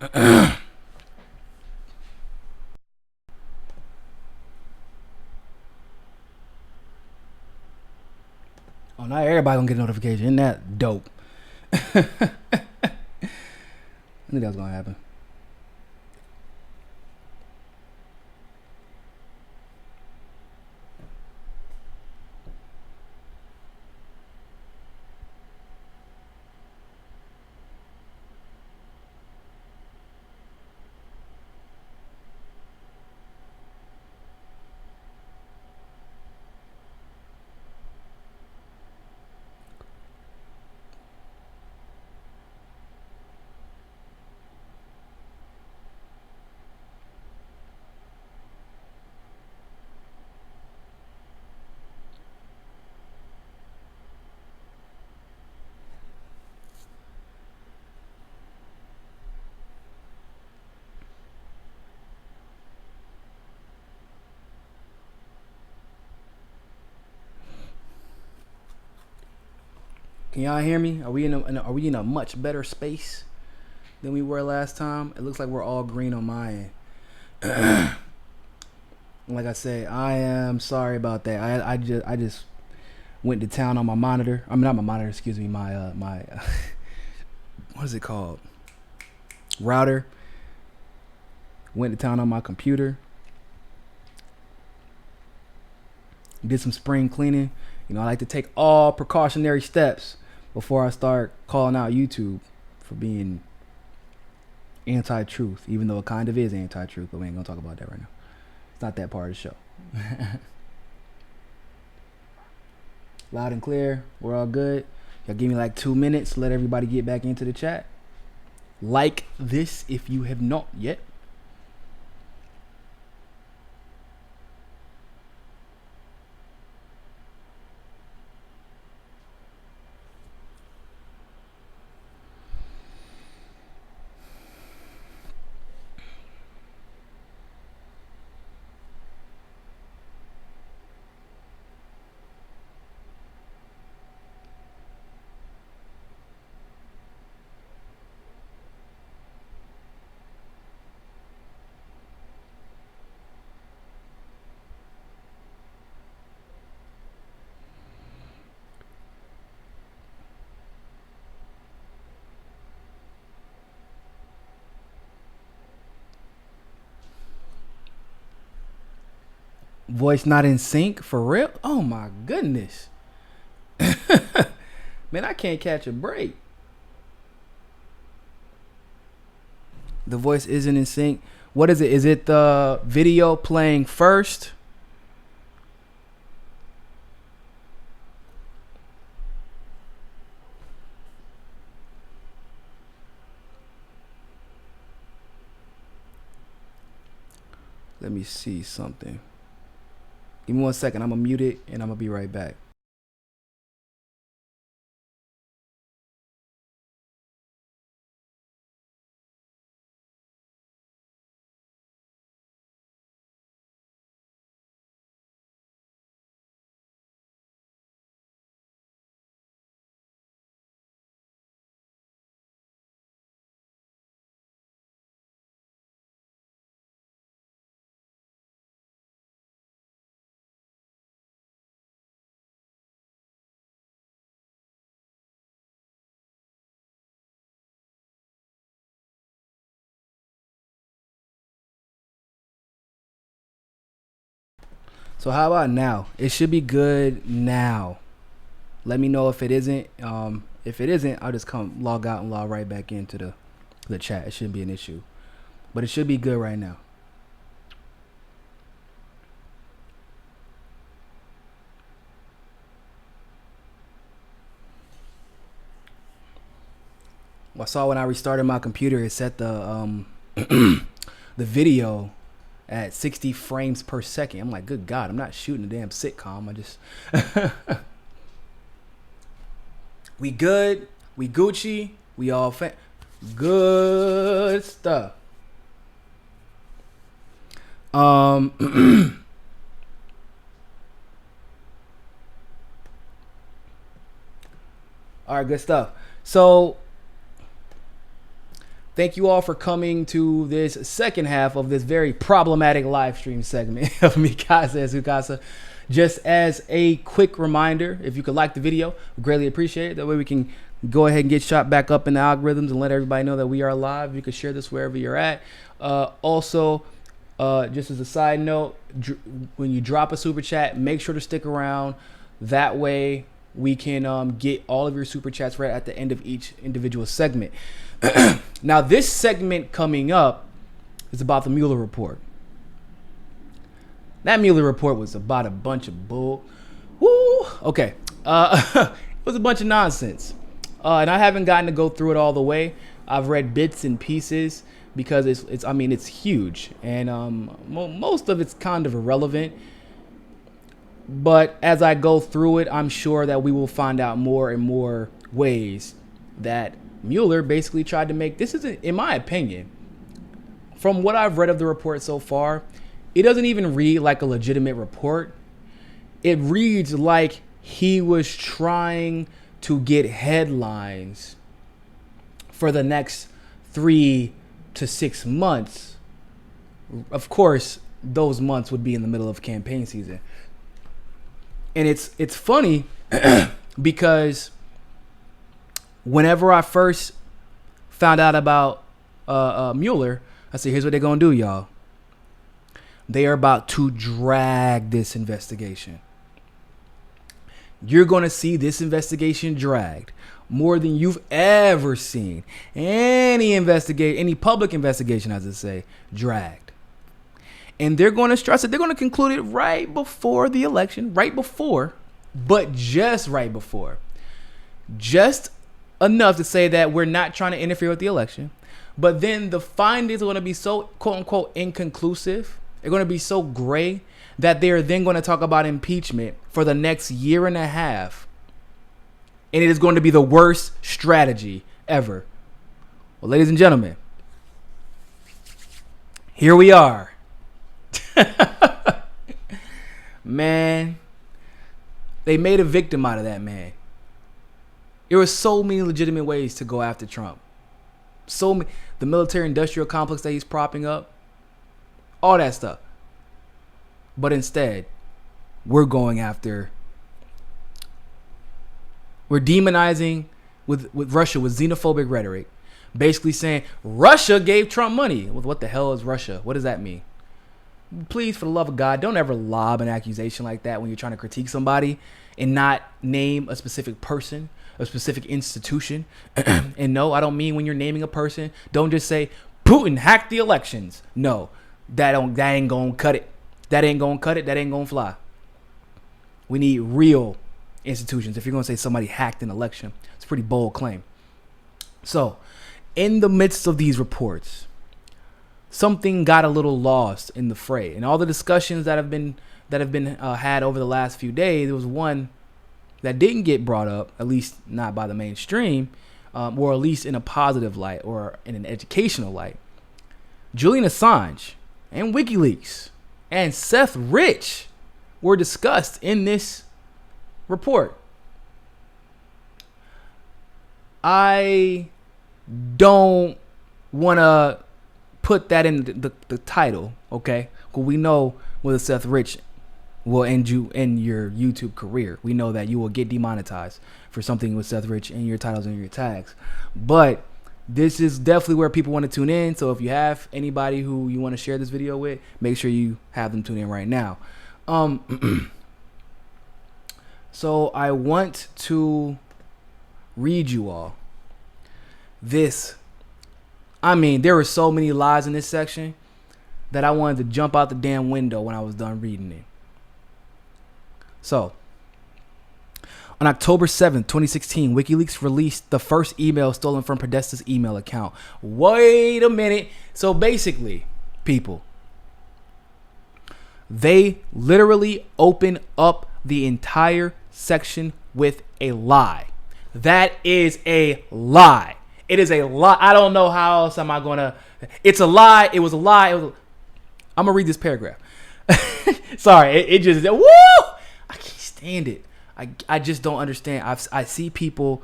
Oh, not everybody gonna get a notification. Isn't that dope? I knew that was gonna happen. Can y'all hear me? Are we in a much better space than we were last time? It looks like we're all green on my end. Like I said, I am sorry about that. I just went to town on my monitor. I mean, not my monitor. Excuse me. My what is it called? Router. Went to town on my computer. Did some spring cleaning. You know, I like to take all precautionary steps before I start calling out YouTube for being anti-truth, even though it kind of is anti-truth, but we ain't gonna talk about that right now. It's not that part of the show. Loud and clear. We're all good. Y'all give me like 2 minutes to let everybody get back into the chat. Like this if you have not yet. Voice not in sync for real? Oh my goodness. Man, I can't catch a break. The voice isn't in sync. What is it? Is it the video playing first? Let me see something. Give me 1 second. I'm going to mute it and I'm going to be right back. So how about now? It should be good now. Let me know if it isn't. If it isn't, I'll just come log out and log right back into the chat. It shouldn't be an issue. But it should be good right now. I saw when I restarted my computer, it set the the video at 60 frames per second. I'm like, good God, I'm not shooting a damn sitcom. I just we good, we Gucci, we all good stuff. All right, good stuff. So Thank you all for coming to this second half of this very problematic live stream segment of Mikasa as Ukasa. Just as a quick reminder, if you could like the video, we greatly appreciate it. That way we can go ahead and get shot back up in the algorithms and let everybody know that we are live. You can share this wherever you're at. Also, just as a side note, when you drop a super chat, make sure to stick around. That way we can get all of your super chats right at the end of each individual segment. Now, this segment coming up is about the Mueller report. That Mueller report was about a bunch of bull. Woo! Okay. It was a bunch of nonsense. And I haven't gotten to go through it all the way. I've read bits and pieces because it's huge. And most of it's kind of irrelevant. But as I go through it, I'm sure that we will find out more and more ways that Mueller basically tried to make this. Isn't, in my opinion, from what I've read of the report so far, it doesn't even read like a legitimate report. It reads like he was trying to get headlines for the next 3 to 6 months. Of course, those months would be in the middle of campaign season. And it's funny because whenever I first found out about Mueller, I said, here's what they're going to do, y'all. They are about to drag this investigation. You're going to see this investigation dragged more than you've ever seen. Any public investigation, as I say, dragged. And they're going to stress it. They're going to conclude it right before the election, but just right before. Just enough to say that we're not trying to interfere with the election. But then the findings are going to be so, quote unquote, inconclusive. They're going to be so gray that they're then going to talk about impeachment for the next year and a half. And it is going to be the worst strategy ever. Well, ladies and gentlemen, here we are. Man, they made a victim out of that man. There were so many legitimate ways to go after Trump. So many, the military industrial complex that he's propping up, all that stuff. But instead, we're demonizing with Russia with xenophobic rhetoric, basically saying Russia gave Trump money. Well, what the hell is Russia? What does that mean? Please, for the love of God, don't ever lob an accusation like that when you're trying to critique somebody and not name a specific person, a specific institution. And no, I don't mean when you're naming a person, don't just say Putin hacked the elections. No, that ain't gonna cut it. That ain't gonna cut it. That ain't gonna fly. We need real institutions. If you're gonna say somebody hacked an election, it's a pretty bold claim. So, in the midst of these reports, something got a little lost in the fray, and all the discussions that have been had over the last few days. There was one that didn't get brought up, at least not by the mainstream, or at least in a positive light or in an educational light. Julian Assange and Wikileaks and Seth Rich were discussed in this report. I don't want to put that in the title, okay? Because we know with Seth Rich will end you in your YouTube career. We know that you will get demonetized for something with Seth Rich in your titles and your tags. But this is definitely where people want to tune in. So if you have anybody who you want to share this video with, make sure you have them tune in right now. So I want to read you all this. I mean, there were so many lies in this section that I wanted to jump out the damn window when I was done reading it. So, on October 7th, 2016, WikiLeaks released the first email stolen from Podesta's email account. Wait a minute. So basically, people, they literally open up the entire section with a lie. That is a lie. It is a lie. I don't know how else am I going to. It's a lie. It was a lie. I'm going to read this paragraph. Sorry. It just. Woo! I can't stand it. I just don't understand. I see people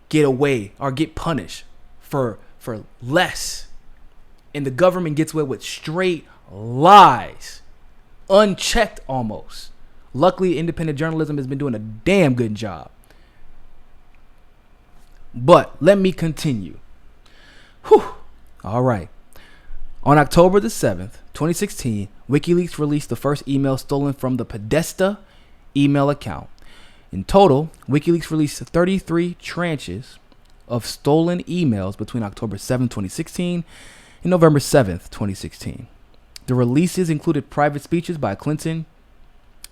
get away or get punished for for less. And the government gets away with straight lies. Unchecked almost. Luckily, independent journalism has been doing a damn good job. But let me continue. Whew. All right. On October the 7th, 2016, Wikileaks released the first email stolen from the Podesta email account. In total, Wikileaks released 33 tranches of stolen emails between October 7, 2016 and November 7th, 2016. The releases included private speeches by Clinton,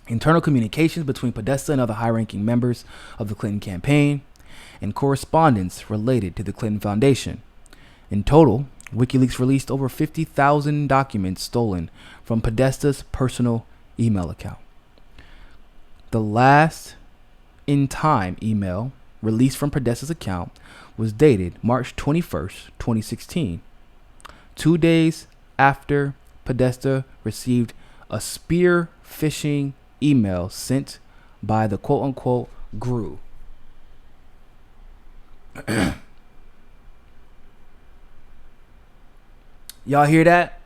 internal communications between Podesta and other high-ranking members of the Clinton campaign, and correspondence related to the Clinton Foundation. In total, WikiLeaks released over 50,000 documents stolen from Podesta's personal email account. The last in-time email released from Podesta's account was dated March 21st, 2016, 2 days after Podesta received a spear phishing email sent by the quote-unquote GRU. Y'all hear that?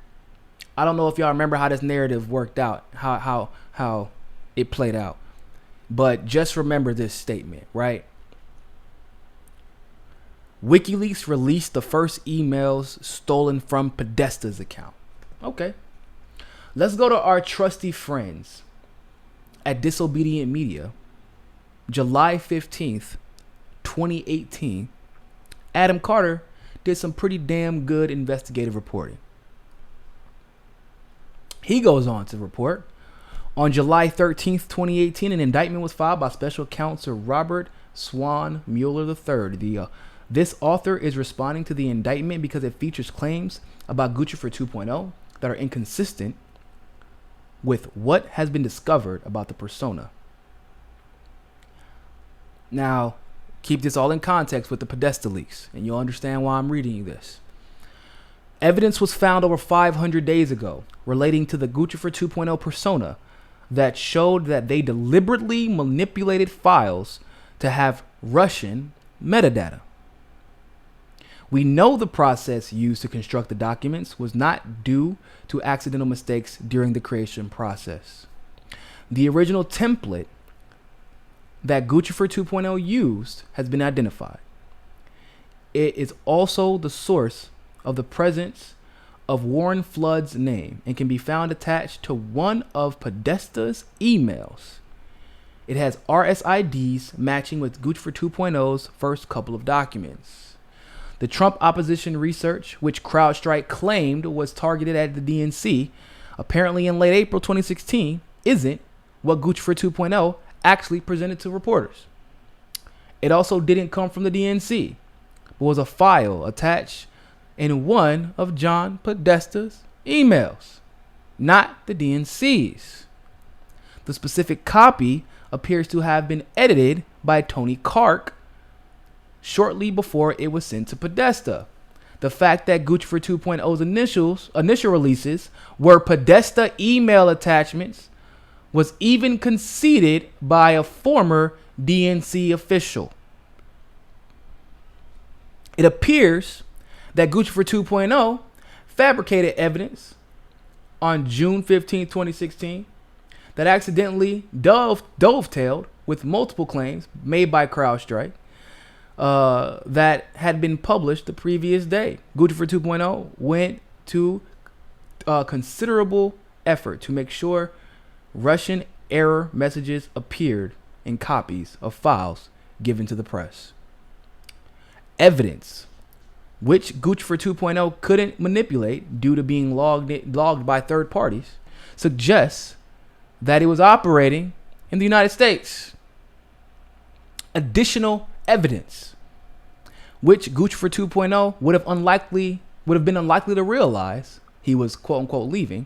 I don't know if y'all remember how this narrative worked out, how it played out. But just remember this statement, right? WikiLeaks released the first emails stolen from Podesta's account. Okay. Let's go to our trusty friends at Disobedient Media. July 15th, 2018. Adam Carter did some pretty damn good investigative reporting. He goes on to report, on July 13th, 2018, an indictment was filed by Special Counsel Robert Swan Mueller III. This author is responding to the indictment because it features claims about Guccifer 2.0 that are inconsistent with what has been discovered about the persona. Now, keep this all in context with the Podesta leaks, and you'll understand why I'm reading you this. Evidence was found over 500 days ago relating to the Guccifer 2.0 persona that showed that they deliberately manipulated files to have Russian metadata. We know the process used to construct the documents was not due to accidental mistakes during the creation process. The original template that Guccifer 2.0 used has been identified. It is also the source of the presence of Warren Flood's name and can be found attached to one of Podesta's emails. It has RSIDs matching with Guccifer 2.0's first couple of documents. The Trump opposition research, which CrowdStrike claimed was targeted at the DNC, apparently in late April 2016, isn't what Guccifer 2.0 actually presented to reporters. It also didn't come from the DNC, but was a file attached in one of John Podesta's emails, not the DNC's. The specific copy appears to have been edited by Tony Kark shortly before it was sent to Podesta. The fact that Guccifer 2.0's initial releases were Podesta email attachments was even conceded by a former DNC official. It appears that Guccifer 2.0 fabricated evidence on June 15, 2016 that accidentally dovetailed with multiple claims made by CrowdStrike that had been published the previous day. Guccifer 2.0 went to considerable effort to make sure Russian error messages appeared in copies of files given to the press. Evidence which Guccifer 2.0 couldn't manipulate due to being logged by third parties suggests that it was operating in the United States. Additional evidence which Guccifer 2.0 would have been unlikely to realize he was quote unquote leaving,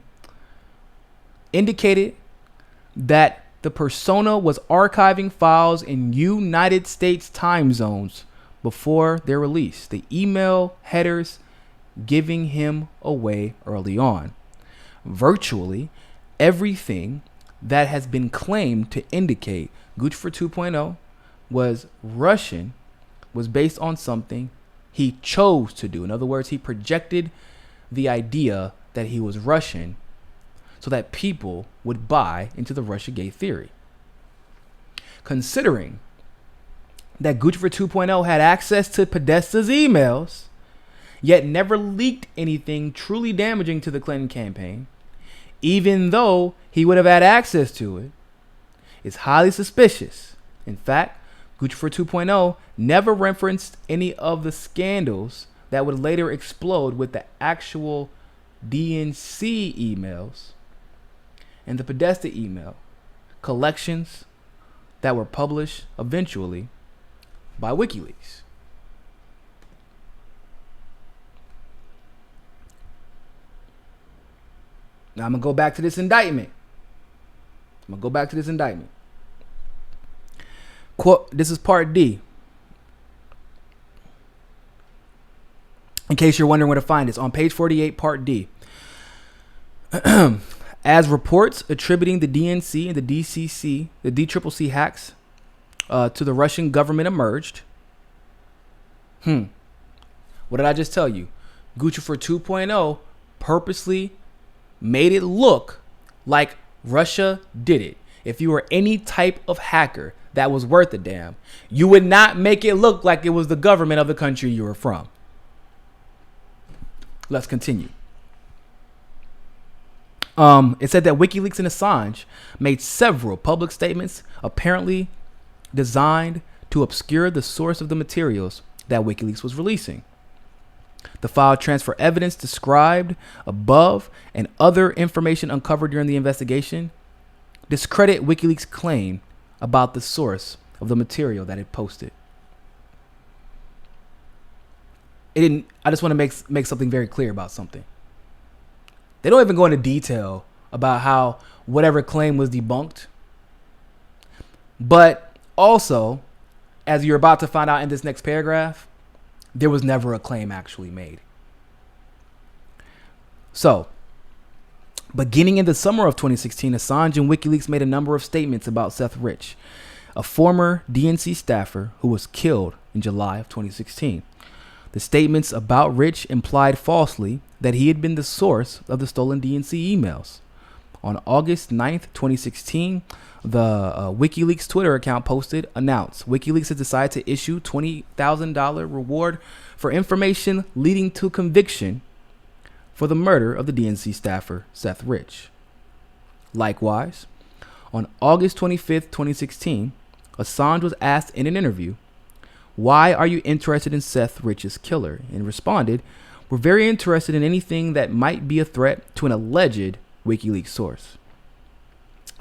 indicated that the persona was archiving files in United States time zones before their release. The email headers giving him away early on. Virtually everything that has been claimed to indicate Guccifer 2.0 was Russian was based on something He chose to do. In other words, he projected the idea that he was Russian so that people would buy into the Russiagate theory. Considering that Guccifer 2.0 had access to Podesta's emails, yet never leaked anything truly damaging to the Clinton campaign, even though he would have had access to it, is highly suspicious. In fact, Guccifer 2.0 never referenced any of the scandals that would later explode with the actual DNC emails and the Podesta email collections that were published eventually by WikiLeaks. Now I'm going to go back to this indictment. Quote, this is part D. In case you're wondering where to find this, on page 48, part D. As reports attributing the DNC and the DCC, the DCCC hacks to the Russian government emerged. What did I just tell you? Guccifer 2.0 purposely made it look like Russia did it. If you were any type of hacker that was worth a damn, you would not make it look like it was the government of the country you were from. Let's continue. It said that WikiLeaks and Assange made several public statements apparently designed to obscure the source of the materials that WikiLeaks was releasing. The file transfer evidence described above and other information uncovered during the investigation discredit WikiLeaks' claim about the source of the material that it posted. I just want to make something very clear about something. They don't even go into detail about how whatever claim was debunked. But also, as you're about to find out in this next paragraph, there was never a claim actually made. So, beginning in the summer of 2016, Assange and WikiLeaks made a number of statements about Seth Rich, a former DNC staffer who was killed in July of 2016. The statements about Rich implied falsely that he had been the source of the stolen DNC emails. On August 9th, 2016, the WikiLeaks Twitter account announced WikiLeaks has decided to issue $20,000 reward for information leading to conviction for the murder of the DNC staffer Seth Rich. Likewise, on August 25th, 2016, Assange was asked in an interview, "Why are you interested in Seth Rich's killer?" and responded, "We're very interested in anything that might be a threat to an alleged WikiLeaks source."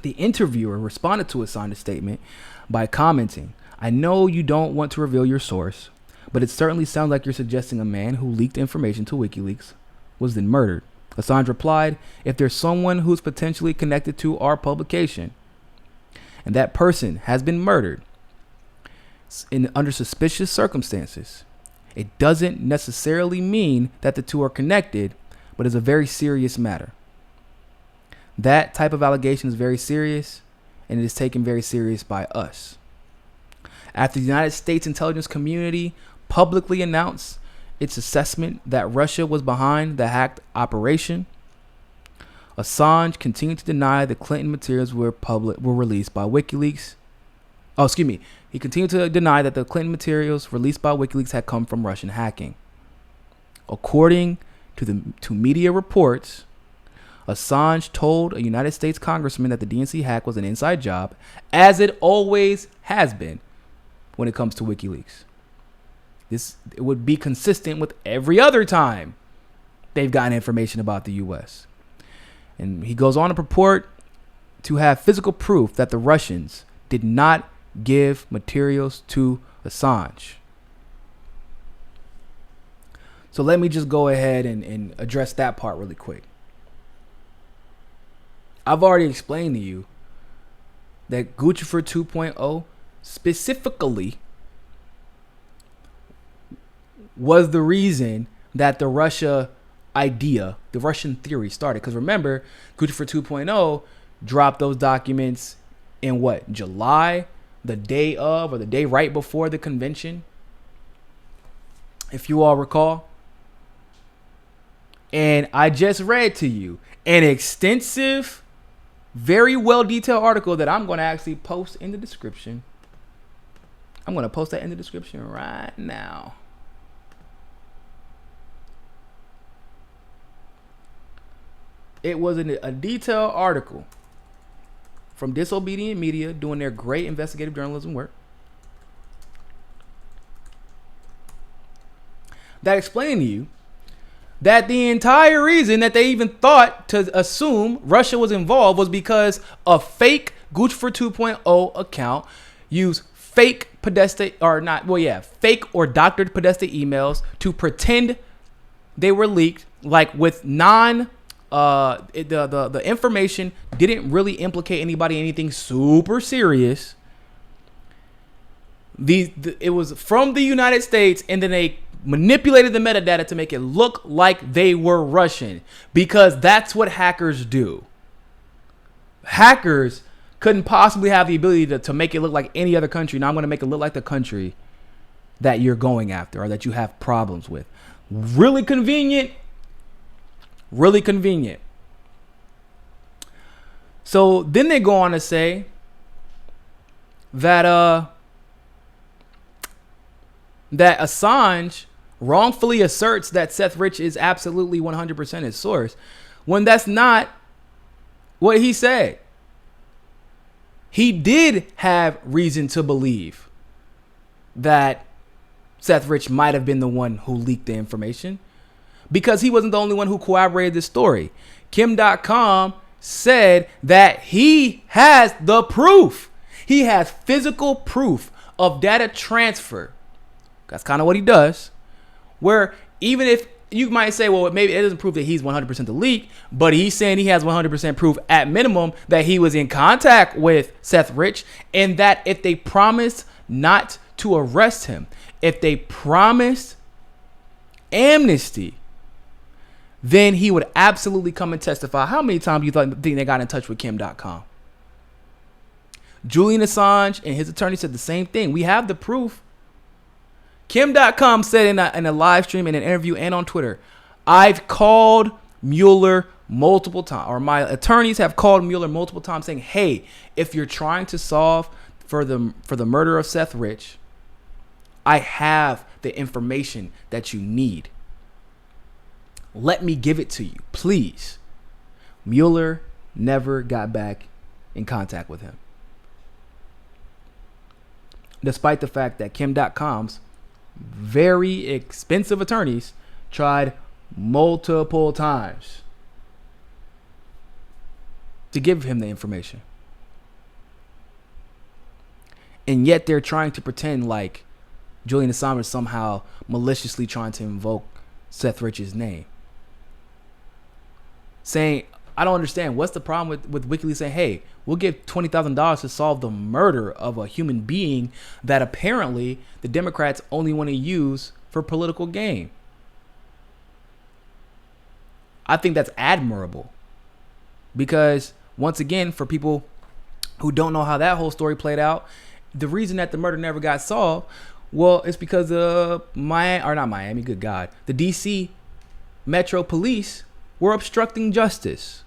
The interviewer responded to Assange's statement by commenting, "I know you don't want to reveal your source, but it certainly sounds like you're suggesting a man who leaked information to WikiLeaks was then murdered." Assange replied, "If there's someone who's potentially connected to our publication and that person has been murdered under suspicious circumstances, it doesn't necessarily mean that the two are connected, but is a very serious matter. That type of allegation is very serious, and it is taken very serious by us." After the United States intelligence community publicly announced its assessment that Russia was behind the hacked operation, Assange continued to deny the Clinton materials were released by WikiLeaks. He continued to deny that the Clinton materials released by WikiLeaks had come from Russian hacking. According to media reports, Assange told a United States congressman that the DNC hack was an inside job, as it always has been when it comes to WikiLeaks. It would be consistent with every other time they've gotten information about the U.S. And he goes on to purport to have physical proof that the Russians did not give materials to Assange. So let me just go ahead and address that part really quick. I've already explained to you that Guccifer 2.0 specifically was the reason that the Russian theory started. Because remember, Guccifer 2.0 dropped those documents in July, the day of or the day right before the convention. if you all recall. And I just read to you an extensive, very well detailed article that I'm going to actually post in the description. I'm going to post that in the description right now. It was a detailed article from Disobedient Media doing their great investigative journalism work that explained to you that the entire reason that they even thought to assume Russia was involved was because a fake Gucci for 2.0 account used fake fake or doctored Podesta emails to pretend they were leaked, like with the information didn't really implicate anybody in anything super serious. It was from the United States, and then they manipulated the metadata to make it look like they were Russian, because that's what hackers do. Hackers couldn't possibly have the ability to make it look like any other country. Now I'm going to make it look like the country that you're going after or that you have problems with. Really convenient. Really convenient. So then they go on to say that that Assange wrongfully asserts that Seth Rich is absolutely 100% his source, when that's not what he said. He did have reason to believe that Seth Rich might have been the one who leaked the information, because he wasn't the only one who corroborated this story. Kim.com said that he has the proof. He has physical proof of data transfer. That's kind of what he does. Where even if you might say, well, maybe it doesn't prove that he's 100% the leak, but he's saying he has 100% proof at minimum that he was in contact with Seth Rich, and that if they promised not to arrest him, if they promised amnesty, then he would absolutely come and testify. How many times do you think they got in touch with Kim.com? Julian Assange and his attorney said the same thing. We have the proof. Kim.com said in a live stream, in an interview, and on Twitter, I've called Mueller multiple times, or my attorneys have called Mueller multiple times, saying, hey, if you're trying to solve for the murder of Seth Rich, I have the information that you need. Let me give it to you, please. Mueller never got back in contact with him, despite the fact that Kim.com's very expensive attorneys tried multiple times to give him the information. And yet they're trying to pretend like Julian Assange is somehow maliciously trying to invoke Seth Rich's name. Saying, I don't understand. What's the problem with Wikileaks saying, hey, we'll give $20,000 to solve the murder of a human being that apparently the Democrats only want to use for political gain? I think that's admirable. Because, once again, for people who don't know how that whole story played out, the reason that the murder never got solved, well, it's because of the D.C. Metro Police were obstructing justice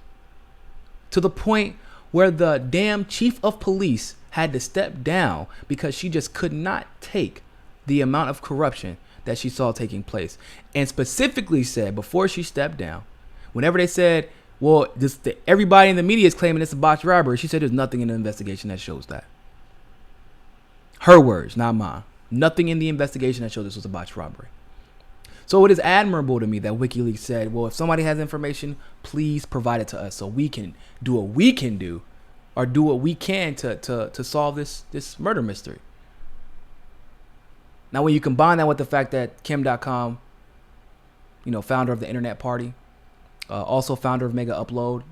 to the point where the damn chief of police had to step down because she just could not take the amount of corruption that she saw taking place. And specifically said, before she stepped down, whenever they said, well, everybody in the media is claiming it's a botched robbery, she said there's nothing in the investigation that shows that. Her words, not mine. Nothing in the investigation that showed this was a botched robbery. So it is admirable to me that WikiLeaks said, well, if somebody has information, please provide it to us so we can do what we can do, or do what we can to solve this murder mystery. Now, when you combine that with the fact that Kim.com, founder of the Internet Party, also founder of Mega Upload,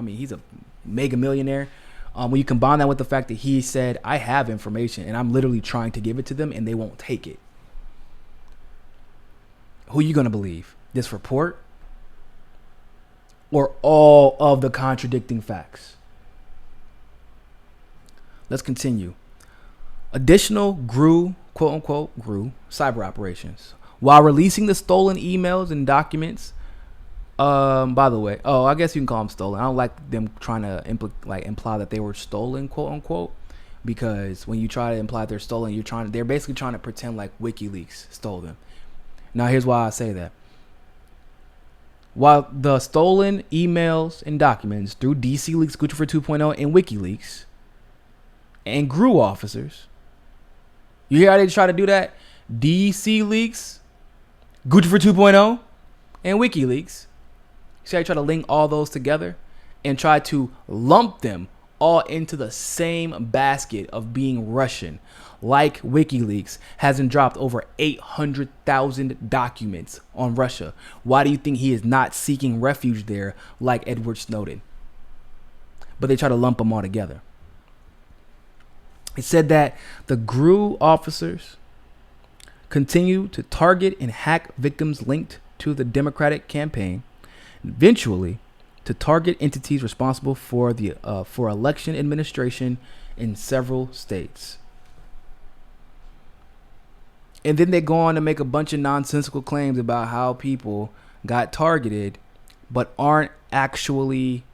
he's a mega millionaire. When you combine that with the fact that he said, I have information and I'm literally trying to give it to them and they won't take it. Who are you going to believe? This report or all of the contradicting facts? Let's continue. Additional quote unquote, GRU cyber operations. while releasing the stolen emails and documents. By the way, I guess you can call them stolen. I don't like them trying to imply that they were stolen, quote unquote, because when you try to imply they're stolen, they're basically trying to pretend like WikiLeaks stole them. Now, here's why I say that. While the stolen emails and documents through DC Leaks, Guccifer 2.0, and WikiLeaks and GRU officers, you hear how they try to do that? DC Leaks, Guccifer 2.0, and WikiLeaks. See how you try to link all those together and try to lump them all into the same basket of being Russian. Like WikiLeaks hasn't dropped over 800,000 documents on Russia. Why do you think he is not seeking refuge there like Edward Snowden? But they try to lump them all together. It said that the GRU officers continue to target and hack victims linked to the Democratic campaign, eventually to target entities responsible for the for election administration in several states. And then they go on to make a bunch of nonsensical claims about how people got targeted, but aren't actually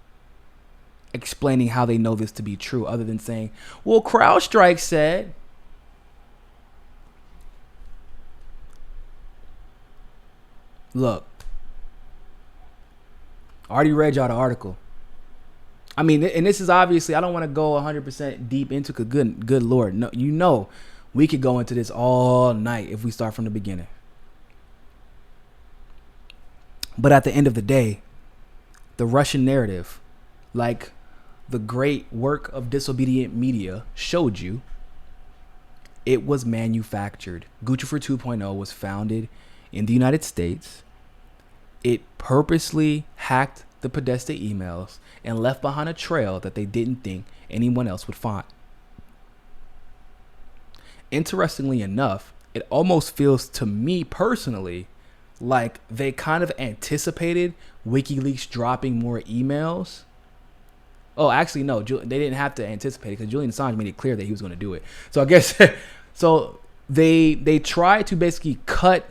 explaining how they know this to be true, other than saying, well, CrowdStrike said. Look, I already read y'all the article. I mean, and this is obviously, I don't want to go 100% deep into it, good Lord. No, you know, we could go into this all night if we start from the beginning. But at the end of the day, the Russian narrative, like the great work of Disobedient media showed you, it was manufactured. Guccifer 2.0 was founded in the United States. It purposely hacked the Podesta emails and left behind a trail that they didn't think anyone else would find. Interestingly enough, it almost feels to me personally like they kind of anticipated WikiLeaks dropping more emails. Oh, actually, no, they didn't have to anticipate it because Julian Assange made it clear that he was going to do it. So I guess so they tried to basically cut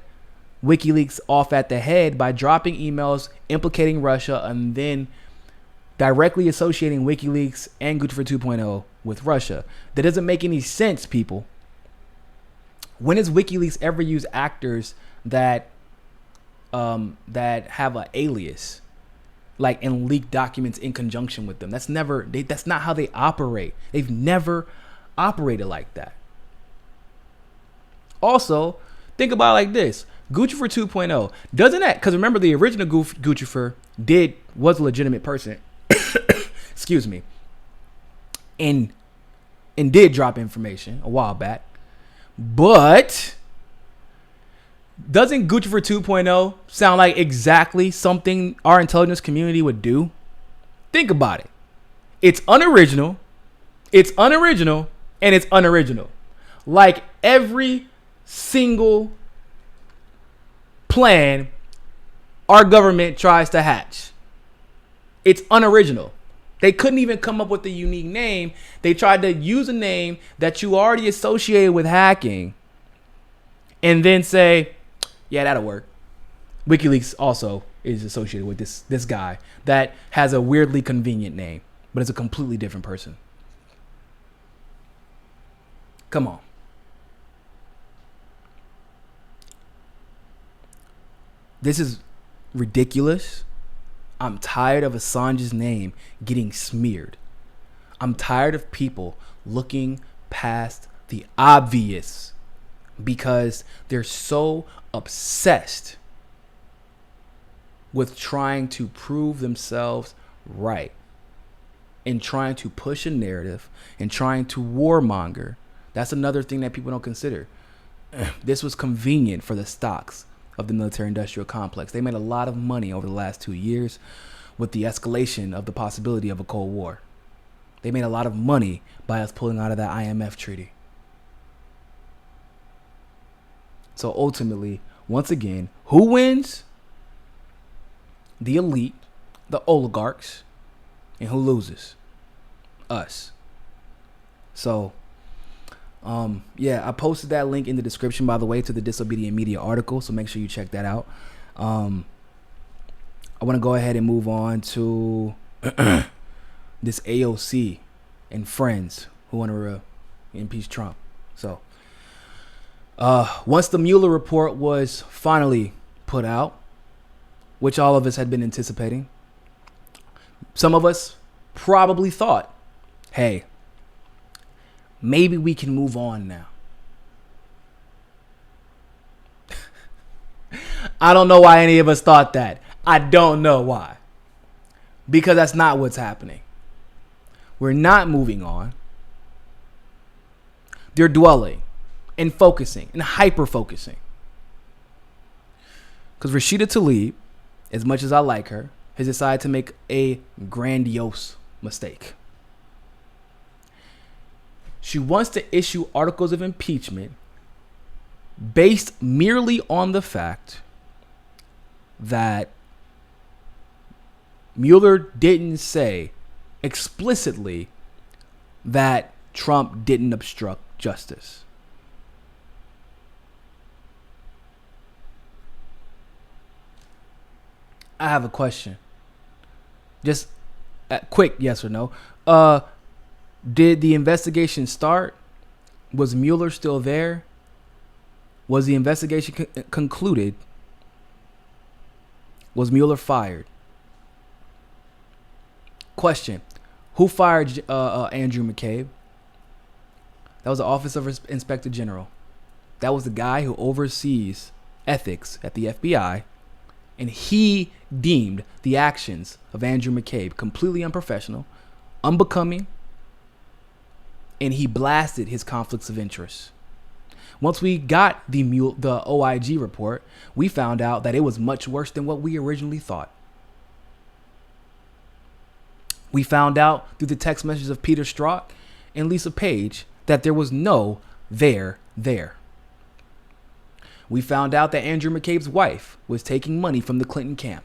WikiLeaks off at the head by dropping emails implicating Russia and then directly associating WikiLeaks and Guccifer 2.0 with Russia. That doesn't make any sense, people. When has WikiLeaks ever used actors that have an alias, like, and leak documents in conjunction with them? That's not how they operate. They've never operated like that. Also, think about it like this. Guccifer 2.0, doesn't that, because remember the original Guccifer was a legitimate person, excuse me, and did drop information a while back. But doesn't Guccifer 2.0 sound like exactly something our intelligence community would do? Think about it. It's unoriginal, and it's unoriginal. Like every single plan our government tries to hatch, it's unoriginal. They couldn't even come up with a unique name. They tried to use a name that you already associated with hacking and then say, yeah, that'll work. WikiLeaks also is associated with this guy that has a weirdly convenient name, but it's a completely different person. Come on. This is ridiculous. I'm tired of Assange's name getting smeared. I'm tired of people looking past the obvious because they're so obsessed with trying to prove themselves right and trying to push a narrative and trying to warmonger. That's another thing that people don't consider. This was convenient for the stocks of the military-industrial complex. They made a lot of money over the last 2 years with the escalation of the possibility of a Cold War. They made a lot of money by us pulling out of that IMF treaty. So ultimately, once again, who wins? The elite, the oligarchs, and who loses? Us. So Yeah, I posted that link in the description, by the way, to the Disobedient Media article, so make sure you check that out. I want to go ahead and move on to this AOC and friends who want to impeach Trump. So, once the Mueller report was finally put out, which all of us had been anticipating, some of us probably thought, hey, maybe we can move on now. I don't know why any of us thought that. I don't know why. Because that's not what's happening. We're not moving on. They're dwelling and focusing and hyper-focusing. Because Rashida Tlaib, as much as I like her, has decided to make a grandiose mistake. She wants to issue articles of impeachment based merely on the fact that Mueller didn't say explicitly that Trump didn't obstruct justice. I have a question. Just a quick yes or no. Did the investigation start? Was Mueller still there? Was the investigation concluded? Was Mueller fired? Question. Who fired Andrew McCabe? That was the Office of Inspector General. That was the guy who oversees ethics at the FBI. And he deemed the actions of Andrew McCabe completely unprofessional, unbecoming, and he blasted his conflicts of interest. Once we got the OIG report, we found out that it was much worse than what we originally thought. We found out through the text messages of Peter Strzok and Lisa Page that there was no there. We found out that Andrew McCabe's wife was taking money from the Clinton camp.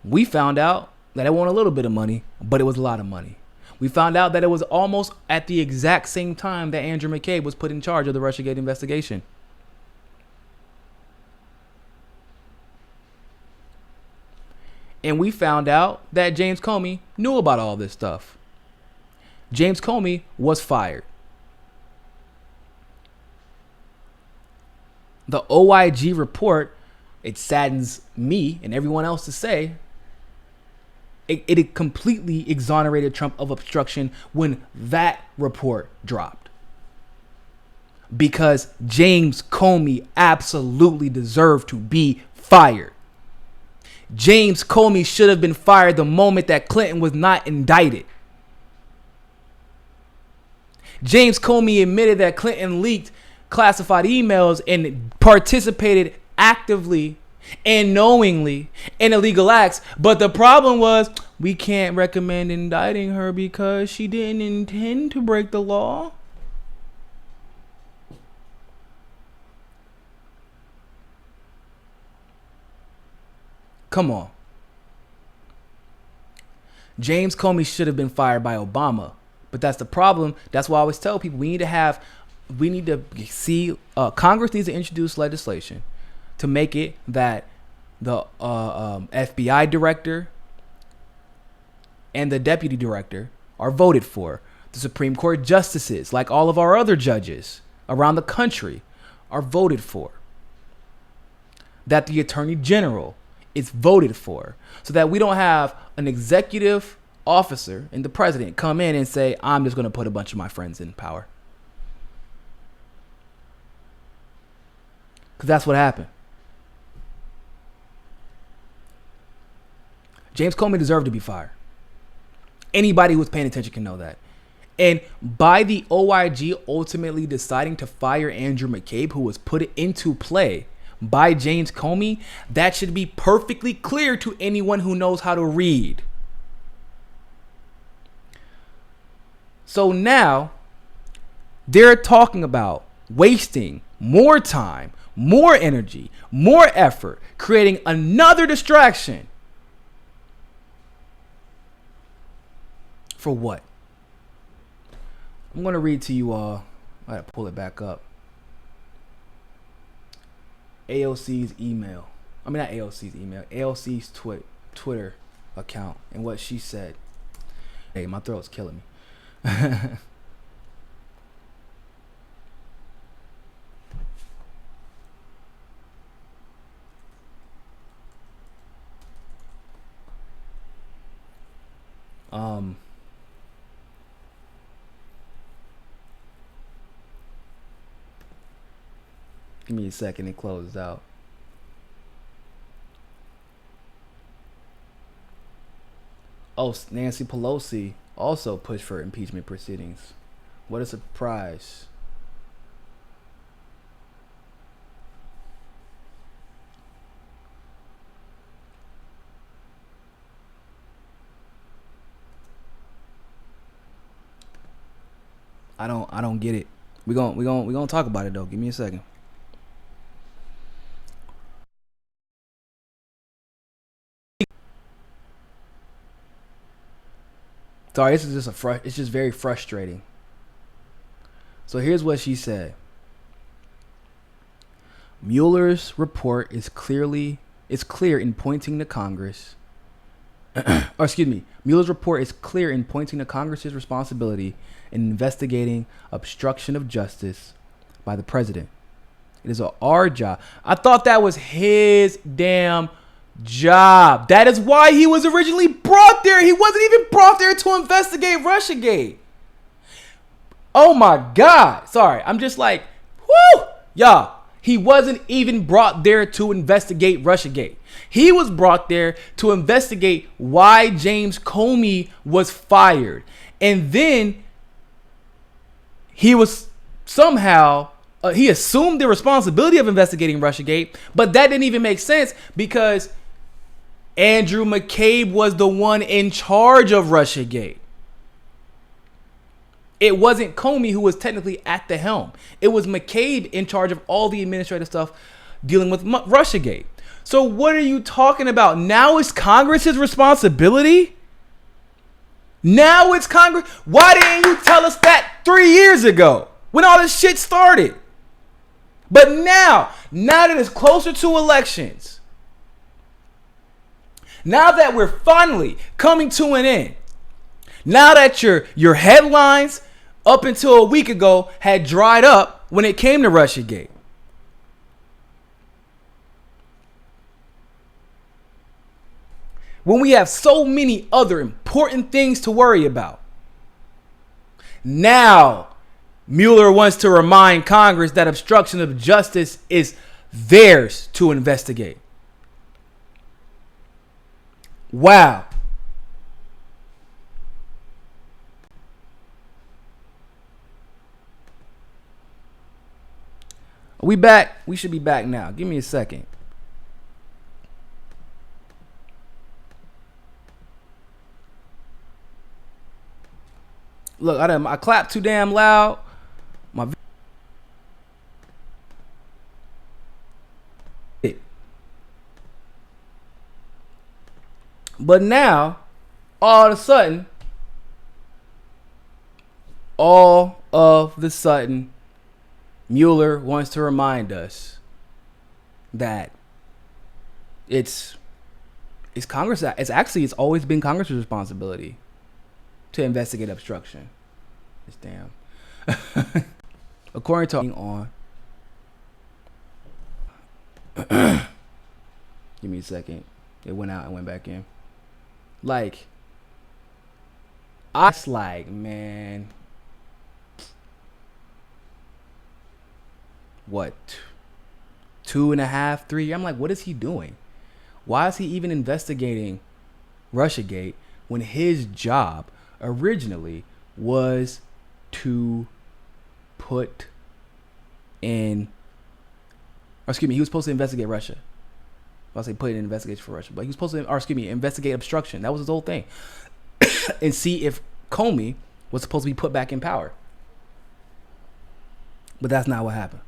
We found out that it wasn't a little bit of money, but it was a lot of money. We found out that it was almost at the exact same time that Andrew McCabe was put in charge of the Russiagate investigation. And we found out that James Comey knew about all this stuff. James Comey was fired. The OIG report, it saddens me and everyone else to say, it completely exonerated Trump of obstruction when that report dropped. Because James Comey absolutely deserved to be fired. James Comey should have been fired the moment that Clinton was not indicted. James Comey admitted that Clinton leaked classified emails and participated actively and knowingly in illegal acts. But the problem was, we can't recommend indicting her because she didn't intend to break the law. Come on. James Comey should have been fired by Obama. But that's the problem. That's why I always tell people we need to see Congress needs to introduce legislation to make it that the FBI director and the deputy director are voted for. The Supreme Court justices, like all of our other judges around the country, are voted for. That the attorney general is voted for, so that we don't have an executive officer and the president come in and say, I'm just going to put a bunch of my friends in power. Because that's what happened. James Comey deserved to be fired. Anybody who's paying attention can know that. And by the OIG ultimately deciding to fire Andrew McCabe, who was put into play by James Comey, that should be perfectly clear to anyone who knows how to read. So now they're talking about wasting more time, more energy, more effort, creating another distraction. For what? I'm going to read to you all. I got to pull it back up. AOC's email. I mean, not AOC's email. AOC's Twitter account and what she said. Hey, my throat's killing me. Give me a second. It closes out. Oh, Nancy Pelosi also pushed for impeachment proceedings. What a surprise. I don't get it. We gonna talk about it though. Give me a second. Sorry, this is just it's just very frustrating. So here's what she said. Mueller's report is clear in pointing to Congress. Or excuse me, Mueller's report is clear in pointing to Congress's responsibility in investigating obstruction of justice by the president. It is our job. I thought that was his damn job. That is why he was originally brought there. He wasn't even brought there to investigate Russiagate. Oh my God. Sorry. I'm just like, whoo, y'all. He wasn't even brought there to investigate Russiagate. He was brought there to investigate why James Comey was fired. And then he was somehow, he assumed the responsibility of investigating Russiagate, but that didn't even make sense because Andrew McCabe was the one in charge of Russiagate. It wasn't Comey who was technically at the helm. It was McCabe in charge of all the administrative stuff dealing with Russiagate. So what are you talking about? Now it's Congress's responsibility? Now it's Congress. Why didn't you tell us that 3 years ago when all this shit started? But now that it's closer to elections, now that we're finally coming to an end, now that your headlines up until a week ago had dried up when it came to Russiagate, when we have so many other important things to worry about, now Mueller wants to remind Congress that obstruction of justice is theirs to investigate. Wow. Are we back? We should be back now. Give me a second. Look, I clapped too damn loud. But now, all of the sudden, Mueller wants to remind us that it's Congress. It's always been Congress's responsibility to investigate obstruction. It's damn. According to on. Give me a second. It went out and went back in. Like, man, what, 2.5, 3? I'm like, what is he doing? Why is he even investigating Russiagate when his job originally was to put in, or excuse me, he was supposed to investigate Russia. I'll say put in an investigation for Russia, but he was supposed to, investigate obstruction. That was his whole thing. And see if Comey was supposed to be put back in power. But that's not what happened.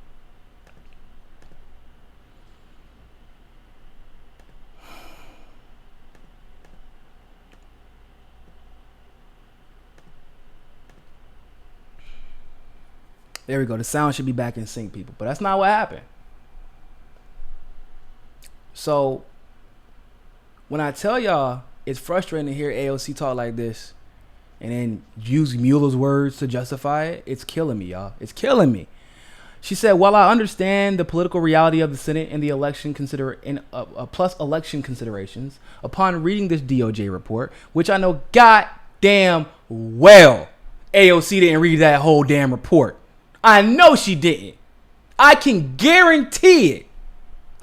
There we go. The sound should be back in sync, people. But that's not what happened. So when I tell y'all it's frustrating to hear AOC talk like this and then use Mueller's words to justify it, it's killing me, y'all. It's killing me. She said, while I understand the political reality of the Senate and the election plus election considerations, upon reading this DOJ report, which I know goddamn well AOC didn't read that whole damn report. I know she didn't. I can guarantee it.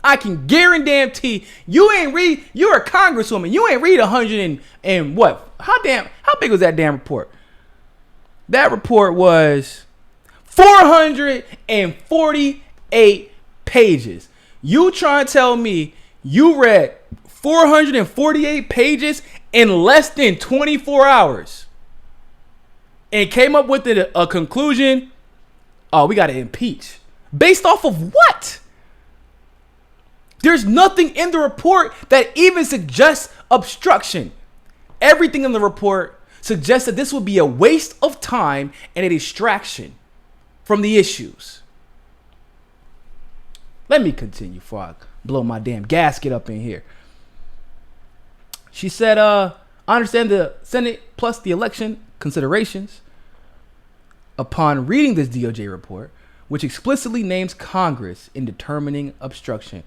I can guarantee you ain't read. You're a congresswoman. You ain't read 100 and what? How big was that damn report? That report was 448 pages. You trying to tell me you read 448 pages in less than 24 hours and came up with a conclusion? Oh, we got to impeach. Based off of what? There's nothing in the report that even suggests obstruction. Everything in the report suggests that this would be a waste of time and a distraction from the issues. Let me continue before I blow my damn gasket up in here. She said, I understand the Senate plus the election considerations. Upon reading this DOJ report, which explicitly names Congress in determining obstruction,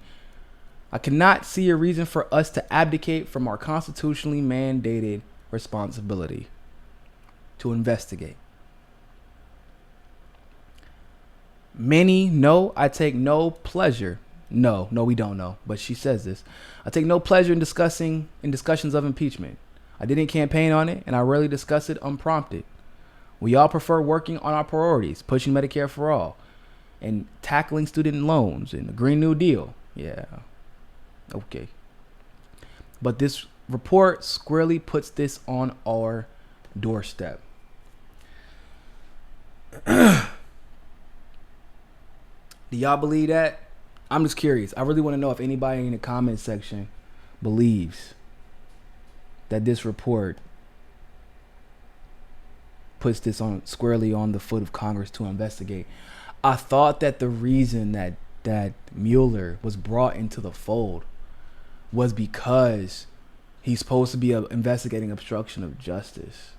I cannot see a reason for us to abdicate from our constitutionally mandated responsibility to investigate. Many know I take no pleasure. No, we don't know. But she says this. I take no pleasure in discussions of impeachment. I didn't campaign on it, and I rarely discuss it unprompted. We all prefer working on our priorities, pushing Medicare for all, and tackling student loans and the Green New Deal. Yeah. Okay. But this report squarely puts this on our doorstep. Do y'all believe that? I'm just curious. I really want to know if anybody in the comment section believes that this report puts this on squarely on the foot of Congress to investigate. I thought that the reason that Mueller was brought into the fold was because he's supposed to be investigating obstruction of justice.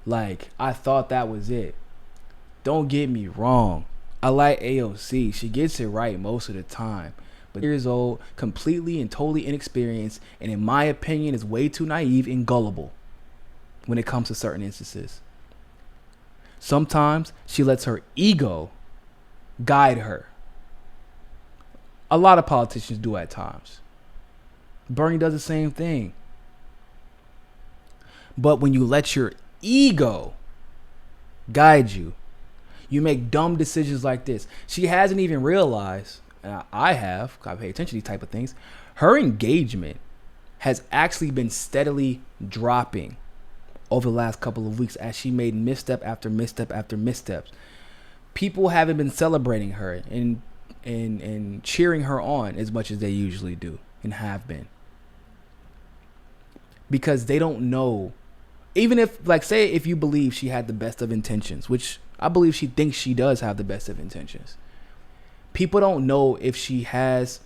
Like, I thought that was it. Don't get me wrong. I like AOC. She gets it right most of the time. But years old, completely and totally inexperienced, and in my opinion is way too naive and gullible when it comes to certain instances. Sometimes she lets her ego guide her. A lot of politicians do at times. Bernie does the same thing. But when you let your ego guide you, you make dumb decisions like this. She hasn't even realized, and I pay attention to these type of things, her engagement has actually been steadily dropping over the last couple of weeks as she made misstep after misstep after missteps. People haven't been celebrating her and cheering her on as much as they usually do and have been. Because they don't know, even if, like, say if you believe she had the best of intentions, which I believe she thinks she does have the best of intentions. People don't know if she has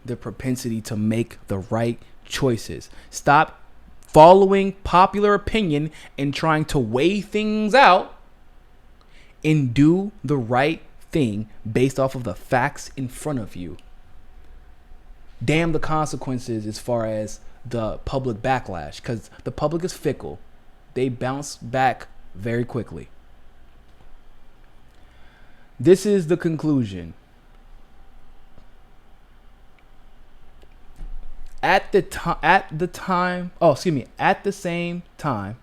the propensity to make the right choices. Stop following popular opinion and trying to weigh things out and do the right thing based off of the facts in front of you. Damn the consequences as far as the public backlash, because the public is fickle. They bounce back very quickly. This is the conclusion. At the same time,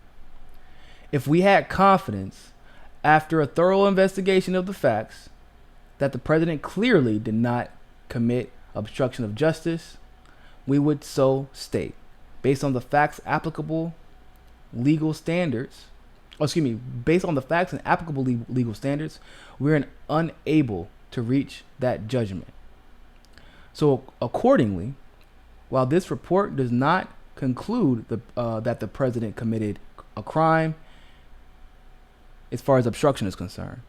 if we had confidence after a thorough investigation of the facts that the president clearly did not commit obstruction of justice, we would so state, based on the facts and applicable legal standards, we're unable to reach that judgment. So accordingly, while this report does not conclude that the president committed a crime, as far as obstruction is concerned.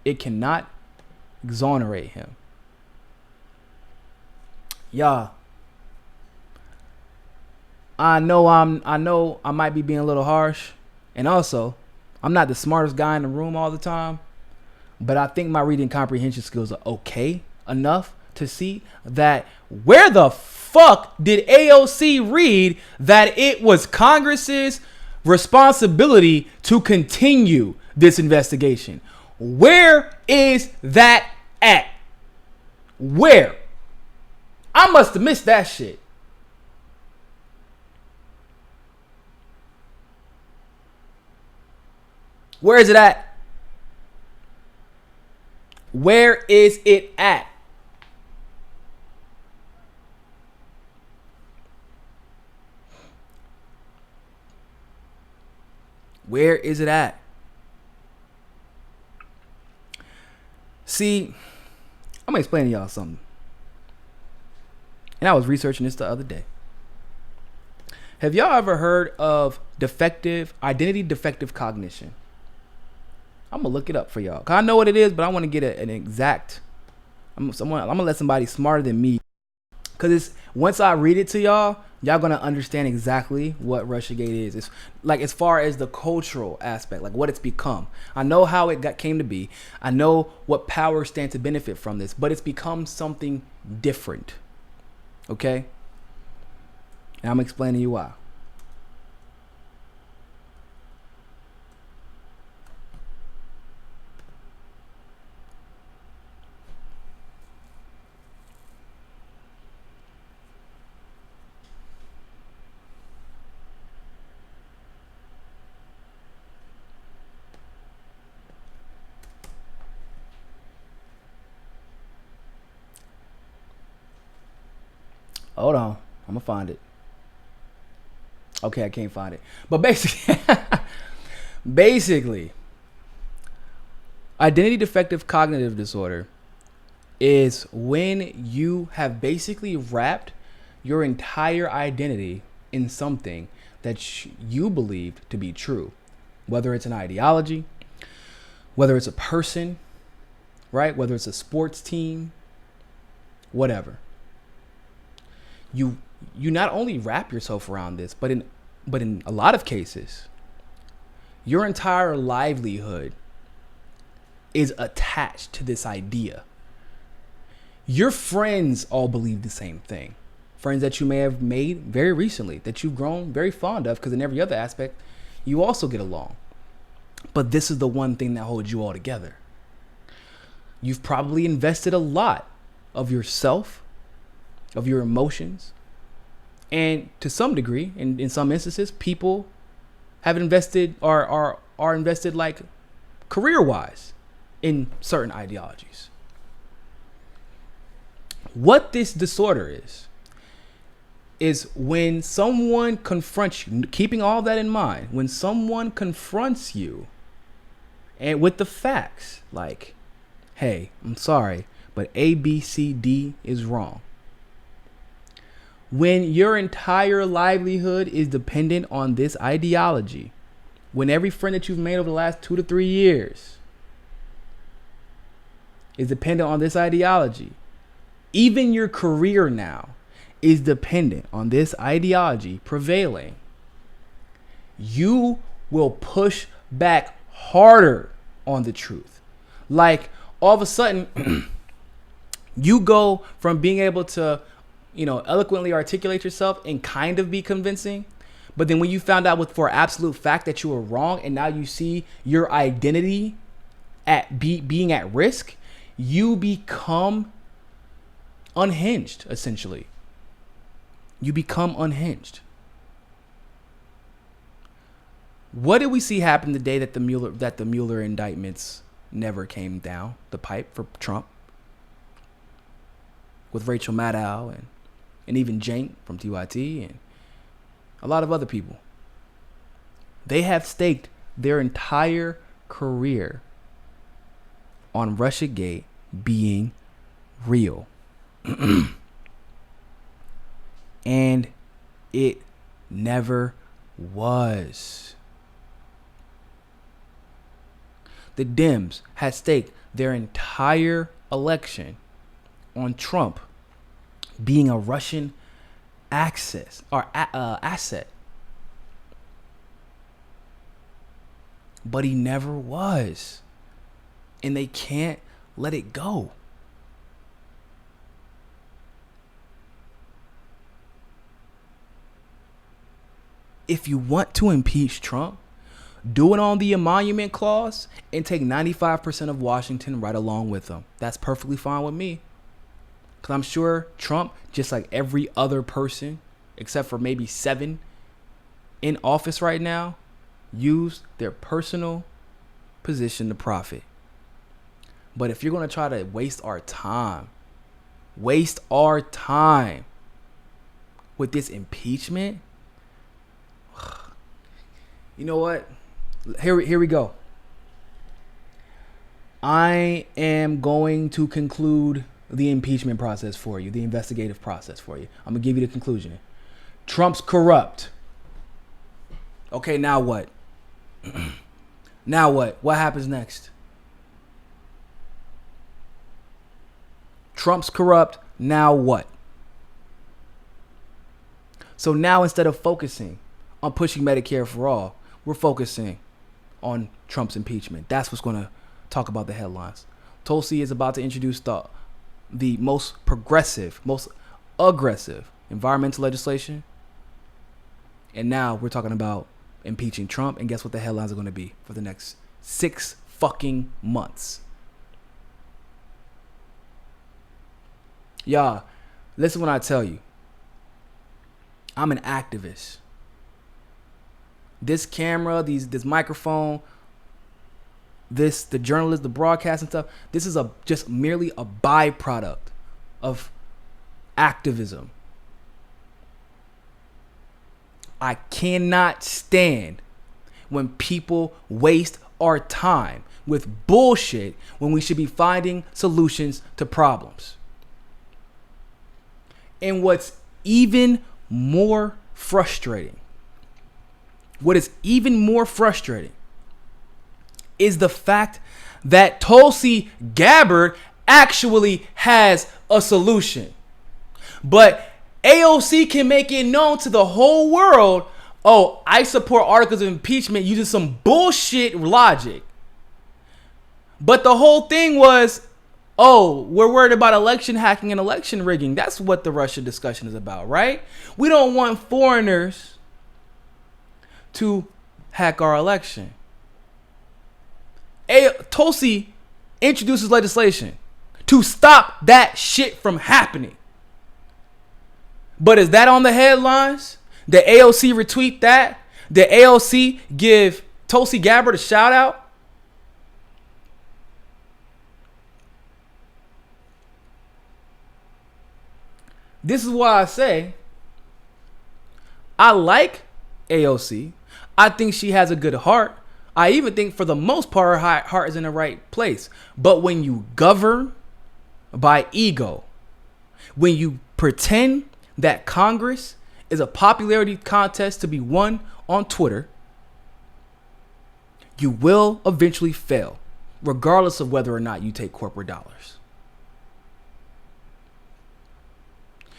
It cannot exonerate him. Y'all, I know I might be being a little harsh, and also I'm not the smartest guy in the room all the time, but I think my reading comprehension skills are okay enough to see that where the fuck did AOC read that it was Congress's responsibility to continue this investigation? Where is that at? Where? I must have missed that shit. Where is it at? Where is it at? Where is it at? See, I'm gonna explain to y'all something. And I was researching this the other day. Have y'all ever heard of identity defective cognition? I'm gonna look it up for y'all, cause I know what it is, but I want to get an exact. I'm gonna let somebody smarter than me, cause it's once I read it to y'all gonna understand exactly what Russiagate is. It's like as far as the cultural aspect, like what it's become. I know how it came to be. I know what powers stand to benefit from this, but it's become something different. Okay, and I'm explaining to you why. Hold on, I'm gonna find it. Okay, I can't find it. But basically, identity defective cognitive disorder is when you have basically wrapped your entire identity in something that you believe to be true, whether it's an ideology, whether it's a person, right? Whether it's a sports team, whatever. You not only wrap yourself around this, but in a lot of cases, your entire livelihood is attached to this idea. Your friends all believe the same thing. Friends that you may have made very recently, that you've grown very fond of, because in every other aspect, you also get along. But this is the one thing that holds you all together. You've probably invested a lot of yourself, of your emotions, and to some degree, in some instances, people have invested or are invested like career-wise in certain ideologies. What this disorder is when someone confronts you, keeping all that in mind, when someone confronts you and with the facts, like, hey, I'm sorry, but A, B, C, D is wrong. When your entire livelihood is dependent on this ideology, when every friend that you've made over the last 2 to 3 years is dependent on this ideology, even your career now is dependent on this ideology prevailing, you will push back harder on the truth. Like all of a sudden, you go from being able to, eloquently articulate yourself and kind of be convincing. But then when you found out for absolute fact that you were wrong, and now you see your identity being at risk, you become unhinged, essentially. You become unhinged. What did we see happen the day that the Mueller indictments never came down the pipe for Trump? With Rachel Maddow and even Cenk from TYT and a lot of other people. They have staked their entire career on Russiagate being real. And it never was. the Dems had staked their entire election on Trump being a Russian asset. But he never was. And they can't let it go. If you want to impeach Trump, do it on the emolument clause and take 95% of Washington right along with them. That's perfectly fine with me. Because I'm sure Trump, just like every other person, except for maybe 7 in office right now, used their personal position to profit. But if you're going to try to waste our time with this impeachment, you know what? Here we go. I am going to conclude the impeachment process for you, the investigative process for you. I'm going to give you the conclusion. Trump's corrupt. Okay, now what? Now what? What happens next? Trump's corrupt. Now what? So now instead of focusing on pushing Medicare for all, we're focusing on Trump's impeachment. That's what's going to talk about the headlines. Tulsi is about to introduce the most progressive, most aggressive environmental legislation. And now we're talking about impeaching Trump. And guess what the headlines are going to be for the next 6 fucking months? Y'all, listen when I tell you. I'm an activist. This camera, this microphone, the journalist, the broadcast and stuff, this is just merely a byproduct of activism. I cannot stand when people waste our time with bullshit when we should be finding solutions to problems. And what's even more frustrating, is the fact that Tulsi Gabbard actually has a solution. But AOC can make it known to the whole world, oh, I support articles of impeachment using some bullshit logic. But the whole thing was, oh, we're worried about election hacking and election rigging. That's what the Russia discussion is about, right? We don't want foreigners to hack our election. Tulsi introduces legislation to stop that shit from happening. But is that on the headlines? Did AOC retweet that? Did AOC give Tulsi Gabbard a shout out? This is why I say I like AOC. I think she has a good heart. I even think for the most part her heart is in the right place. But when you govern by ego, when you pretend that Congress is a popularity contest to be won on Twitter, you will eventually fail, regardless of whether or not you take corporate dollars.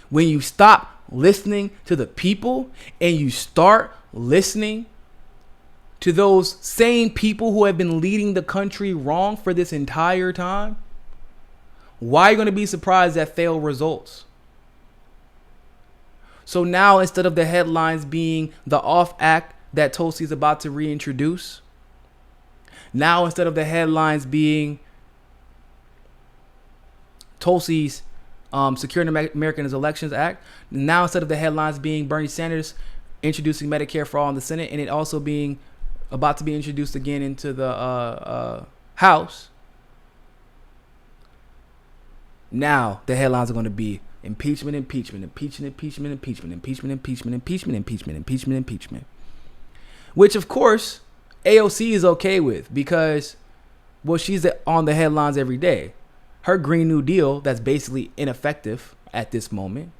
When you stop listening to the people and you start listening to those same people who have been leading the country wrong for this entire time, why are you going to be surprised at failed results? So now, instead of the headlines being the off act that Tulsi is about to reintroduce, now instead of the headlines being Tulsi's Securing Americans Elections Act, now instead of the headlines being Bernie Sanders introducing Medicare for all in the Senate and it also being about to be introduced again into the House, now the headlines are going to be impeachment, which of course AOC is okay with because, well, she's on the headlines every day. Her Green New Deal, that's basically ineffective at this moment,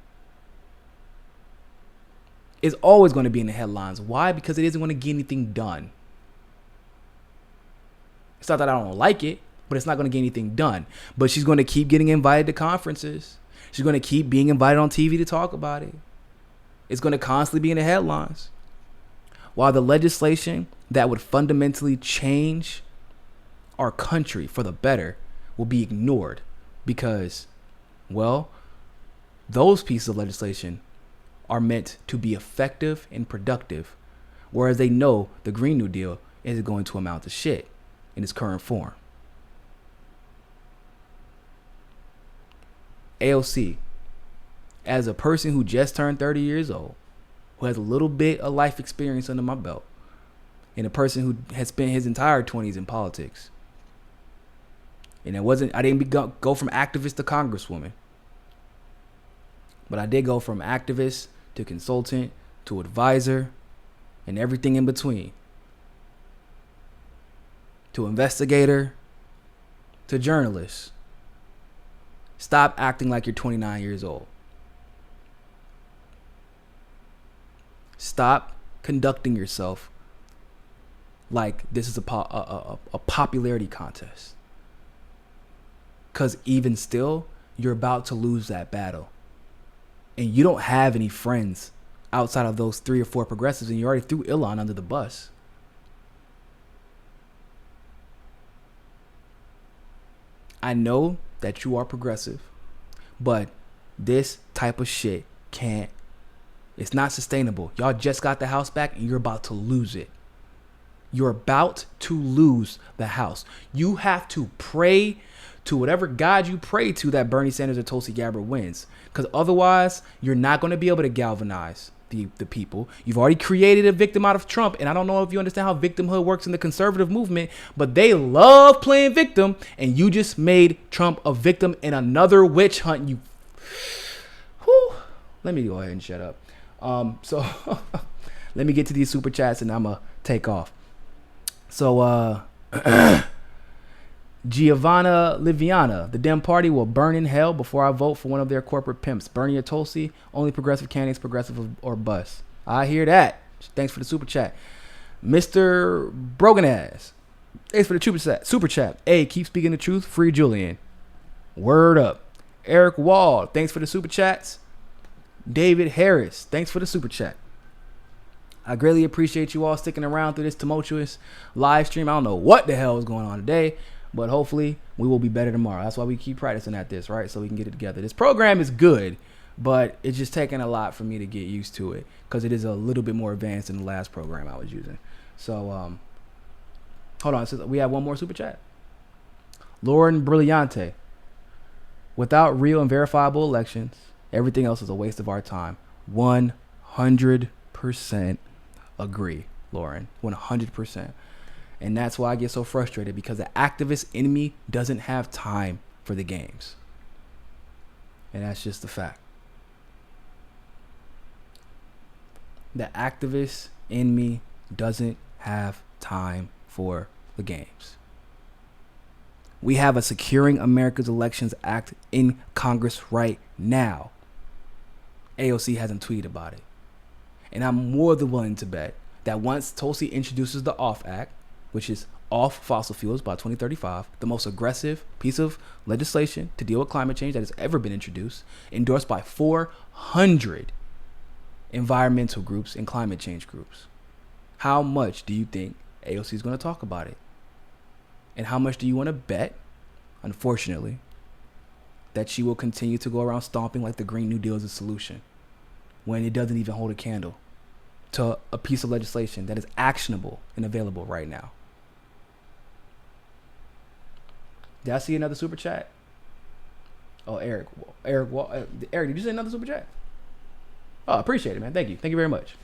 is always going to be in the headlines. Why? Because it isn't going to get anything done. It's not that I don't like it, but it's not going to get anything done. But she's going to keep getting invited to conferences. She's going to keep being invited on TV to talk about it. It's going to constantly be in the headlines. While the legislation that would fundamentally change our country for the better will be ignored because, well, those pieces of legislation are meant to be effective and productive, whereas they know the Green New Deal isn't going to amount to shit in its current form. AOC, as a person who just turned 30 years old, who has a little bit of life experience under my belt, and a person who has spent his entire 20s in politics, and I didn't go from activist to congresswoman, but I did go from activist to consultant to advisor and everything in between, to investigator to journalist. Stop acting like you're 29 years old. Stop conducting yourself like this is a popularity contest. Because even still, you're about to lose that battle. And you don't have any friends outside of those 3 or 4 progressives, and you already threw Elon under the bus. I know that you are progressive, but this type of shit it's not sustainable. Y'all just got the House back and you're about to lose it. You're about to lose the House. You have to pray to whatever God you pray to that Bernie Sanders or Tulsi Gabbard wins. Because otherwise, you're not going to be able to galvanize the people. You've already created a victim out of Trump. And I don't know if you understand how victimhood works in the conservative movement, but they love playing victim. And you just made Trump a victim in another witch hunt. Let me go ahead and shut up. So let me get to these super chats and I'm going to take off. So, Giovanna Liviana, the Dem Party will burn in hell before I vote for one of their corporate pimps. Bernie or Tulsi, only progressive candidates, progressive or bust. I hear that. Thanks for the super chat. Mr. Broganaz, thanks for the super chat. Hey, keep speaking the truth. Free Julian. Word up. Eric Wall, thanks for the super chats. David Harris, thanks for the super chat. I greatly appreciate you all sticking around through this tumultuous live stream. I don't know what the hell is going on today, but hopefully we will be better tomorrow. That's why we keep practicing at this, right? So we can get it together. This program is good, but it's just taking a lot for me to get used to it because it is a little bit more advanced than the last program I was using. So, hold on. So we have one more super chat. Lauren Brilliante. Without real and verifiable elections, everything else is a waste of our time. 100% agree, Lauren. 100%. And that's why I get so frustrated, because the activist enemy doesn't have time for the games. And that's just the fact. The activist enemy doesn't have time for the games. We have a Securing America's Elections Act in Congress right now. AOC hasn't tweeted about it. And I'm more than willing to bet that once Tulsi introduces the OFF Act, which is off fossil fuels by 2035, the most aggressive piece of legislation to deal with climate change that has ever been introduced, endorsed by 400 environmental groups and climate change groups. How much do you think AOC is going to talk about it? And how much do you want to bet, unfortunately, that she will continue to go around stomping like the Green New Deal is a solution when it doesn't even hold a candle to a piece of legislation that is actionable and available right now? Did I see another super chat? Oh, Eric, did you say another super chat? Oh, I appreciate it, man. Thank you very much.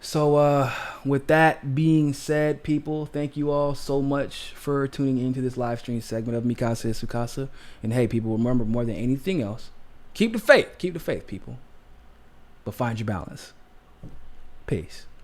So with that being said, people, thank you all so much for tuning into this live stream segment of Mikasa is Sukasa. And hey, people, remember, more than anything else, keep the faith, people, but find your balance. Peace.